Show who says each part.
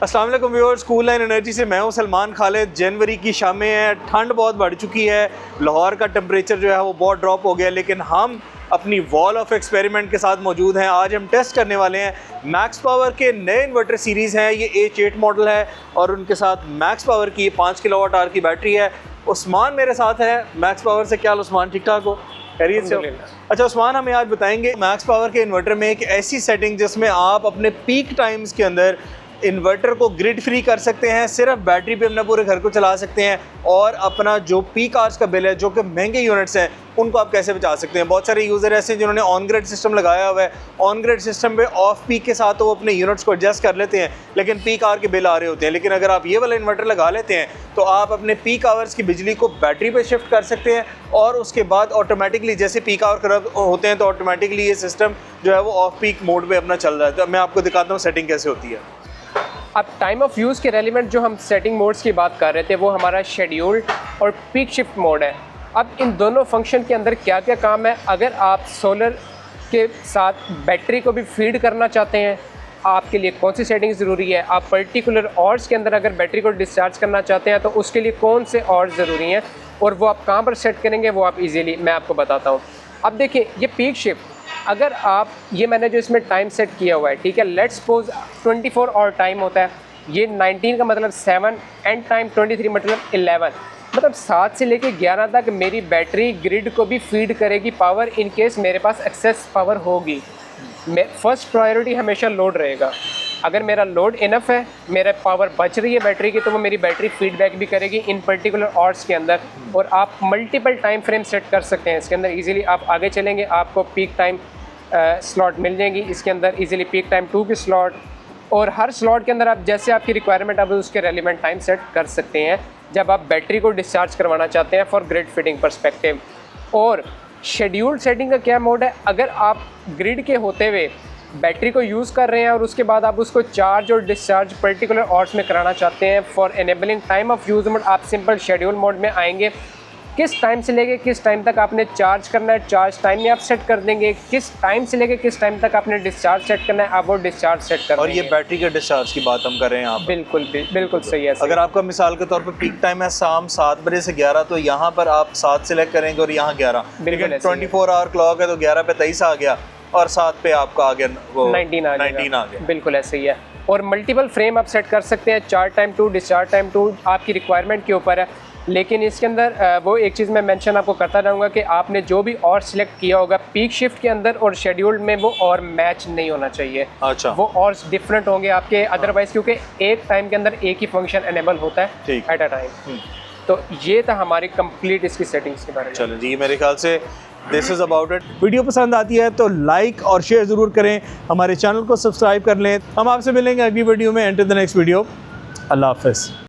Speaker 1: अस्सलाम वालेकुम viewers, cool line energy से मैं हूं सलमान खालिद। जनवरी की शामें हैं, ठंड बहुत बढ़ चुकी है, लाहौर का टेम्परेचर जो है वो बहुत ड्रॉप हो गया, लेकिन हम अपनी वॉल ऑफ एक्सपेरिमेंट के साथ मौजूद हैं। आज हम टेस्ट करने वाले हैं मैक्स पावर के नए इन्वर्टर सीरीज़ हैं। ये H8 मॉडल है और उनके साथ मैक्स पावर की 5 किलोवाट आवर की बैटरी है। उस्मान मेरे साथ है मैक्स पावर से। क्या हाल उस्मान, ठीक ठाक हो? खैरियत से हो? अच्छा उस्मान, हमें आज बताएंगे मैक्स पावर के इन्वर्टर में एक ऐसी सेटिंग जिसमें आप अपने पीक टाइम्स के अंदर इन्वर्टर को ग्रिड फ्री कर सकते हैं, सिर्फ बैटरी पे अपने पूरे घर को चला सकते हैं और अपना जो पीक आवर्स का बिल है, जो कि महंगे यूनिट्स हैं, उनको आप कैसे बचा सकते हैं। बहुत सारे यूज़र ऐसे हैं जिन्होंने ऑन ग्रिड सिस्टम लगाया हुआ है। ऑन ग्रिड सिस्टम पे ऑफ पीक के साथ तो वो अपने यूनिट्स को एडजस्ट कर लेते हैं, लेकिन पीक आवर के बिल आ रहे होते हैं। लेकिन अगर आप ये वाला इन्वर्टर लगा लेते हैं तो आप अपने पीक आवर्स की बिजली को बैटरी पे शिफ्ट कर सकते हैं और उसके बाद ऑटोमेटिकली जैसे पीक आवर खराब होते हैं तो ऑटोमेटिकली ये सिस्टम जो है वो ऑफ पीक मोड पे अपना चल रहा है। तो मैं आपको दिखाता हूँ सेटिंग कैसे होती है।
Speaker 2: अब टाइम ऑफ यूज़ के रेलिवेंट जो हम सेटिंग मोड्स की बात कर रहे थे वो हमारा शेड्यूल्ड और पीक शिफ्ट मोड है। अब इन दोनों फंक्शन के अंदर क्या क्या काम है, अगर आप सोलर के साथ बैटरी को भी फीड करना चाहते हैं, आपके लिए कौन सी सेटिंग ज़रूरी है, आप पर्टिकुलर आवर्स के अंदर अगर बैटरी को डिस्चार्ज करना चाहते हैं तो उसके लिए कौन से आवर्स ज़रूरी हैं और वो आप कहाँ पर सेट करेंगे वो आप इजीली मैं आपको बताता हूँ। अब देखिए ये पीक शिफ्ट, अगर आप ये मैंने जो इसमें टाइम सेट किया हुआ है, ठीक है, लेट्स सपोज 24 आवर टाइम होता है, ये 19 का मतलब 7 एंड टाइम 23 मतलब 11, मतलब 7 से लेके 11 तक मेरी बैटरी ग्रिड को भी फीड करेगी पावर इन केस मेरे पास एक्सेस पावर होगी। फर्स्ट प्रायोरिटी हमेशा लोड रहेगा। अगर मेरा लोड इनफ है, मेरा पावर बच रही है बैटरी की, तो वो मेरी बैटरी फीडबैक भी करेगी इन पर्टिकुलर आवर्स के अंदर। और आप मल्टीपल टाइम फ्रेम सेट कर सकते हैं इसके अंदर इजीली। आप आगे चलेंगे आपको पीक टाइम स्लॉट मिल जाएंगी इसके अंदर इजीली, पीक टाइम 2 की स्लॉट, और हर स्लॉट के अंदर आप जैसे आपकी रिक्वायरमेंट आप उसके रेलिवेंट टाइम सेट कर सकते हैं जब आप बैटरी को डिस्चार्ज करवाना चाहते हैं फॉर ग्रिड फिटिंग पर्सपेक्टिव। और शेड्यूल्ड सेटिंग का क्या मोड है, अगर आप ग्रिड के होते हुए बैटरी को यूज़ कर रहे हैं और उसके बाद आप उसको चार्ज और डिस्चार्ज पर्टिकुलर आवर्स में कराना चाहते हैं for enabling time of use mode, आप सिंपल शेड्यूल मोड में आएंगे। किस टाइम से लेके किस टाइम तक आपने चार्ज करना है, चार्ज टाइम में आप सेट कर देंगे। किस टाइम से लेके किस टाइम तक आपने डिस्चार्ज सेट करना है, आप वो डिस्चार्ज सेट कर देंगे।
Speaker 1: और ये बैटरी के डिस्चार्ज की बात हम कर रहे हैं यहाँ पर।
Speaker 2: बिल्कुल सही है।
Speaker 1: अगर आपका मिसाल के तौर पर पीक टाइम है शाम 7 बजे से 11, तो यहाँ पर आप 7 सेलेक्ट करेंगे और यहाँ 11। लेकिन 24 आवर क्लॉक है तो 11 पे 23 आ गया और 7 पे आपका आ गया वो 19 आ गया।
Speaker 2: बिल्कुल ऐसे ही है। और मल्टीपल फ्रेम आप सेट कर सकते हैं, चार्ज टाइम 2 डिस्चार्ज टाइम 2 आपकी रिक्वायरमेंट के ऊपर है। लेकिन इसके अंदर वो एक चीज़ मैं मेंशन आपको करता रहूँगा कि आपने जो भी और सिलेक्ट किया होगा पीक शिफ्ट के अंदर और शेड्यूल्ड में, वो और मैच नहीं होना चाहिए।
Speaker 1: अच्छा,
Speaker 2: वो और डिफरेंट होंगे आपके अदरवाइज, क्योंकि एक टाइम के अंदर एक ही फंक्शन एनेबल होता है एट अ टाइम। तो ये था हमारी कंप्लीट इसकी सेटिंग्स के बारे में।
Speaker 1: चलो जी, मेरे ख्याल से this is about it. Video पसंद आती है तो लाइक और शेयर ज़रूर करें, हमारे चैनल को सब्सक्राइब कर लें। हम आपसे मिलेंगे अगली वीडियो में। And to the next video, अल्लाह हाफ़िज़।